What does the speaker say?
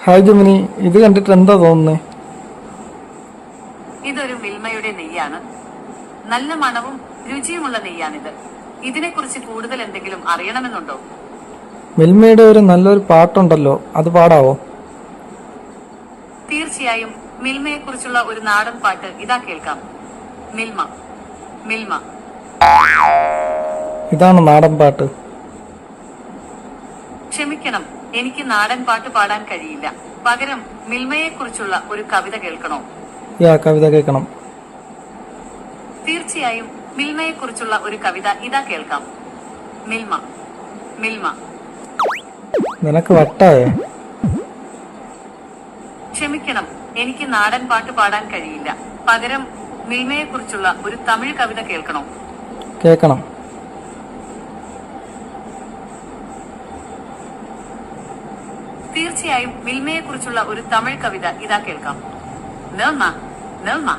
Hi Gemini, ഇത് കണ്ടിട്ട് എന്താ തോന്നുന്നേ? ഇതൊരു മിൽമയുടെ നെയ്യാണ്. നല്ല മണവും രുചിയുമുള്ള നെയ്യാണിത്. ഇതിനെക്കുറിച്ച് കൂടുതൽ എന്തെങ്കിലും അറിയണമെന്നുണ്ടോ? മിൽമയുടെ ഒരു നല്ലൊരു പാട്ടുണ്ടല്ലോ, അത് പാടാവോ? തീർച്ചയായും. മിൽമയെ കുറിച്ചുള്ള ഒരു നാടൻ പാട്ട് ഇതാ കേൾക്കാം. മിൽമ മിൽമ. ഇതാണ് നാടൻ പാട്ട്. ക്ഷമിക്കണം, എനിക്ക് നാടൻ പാട്ട് പാടാൻ കഴിയില്ല. പകരം മിൽമയെ കുറിച്ചുള്ള ഒരു കവിത കേൾക്കണോ? കവിത കേൾക്കണം. തീർച്ചയായും. മിൽമയെ കുറിച്ചുള്ള ഒരു കവിത ഇതാ കേൾക്കാം. മിൽമ മിൽമ. നിനക്ക് വട്ടായോ? ക്ഷമിക്കണം, എനിക്ക് നാടൻ പാട്ട് പാടാൻ കഴിയില്ല. പകരം മിൽമയെ കുറിച്ചുള്ള ഒരു തമിഴ് കവിത കേൾക്കണോ? കേൾക്കണം. തീർച്ചയായും. മിൽമയെ കുറിച്ചുള്ള ഒരു തമിഴ് കവിത ഇതാ കേൾക്കാം. നിർമ്മ നിർമ്മ.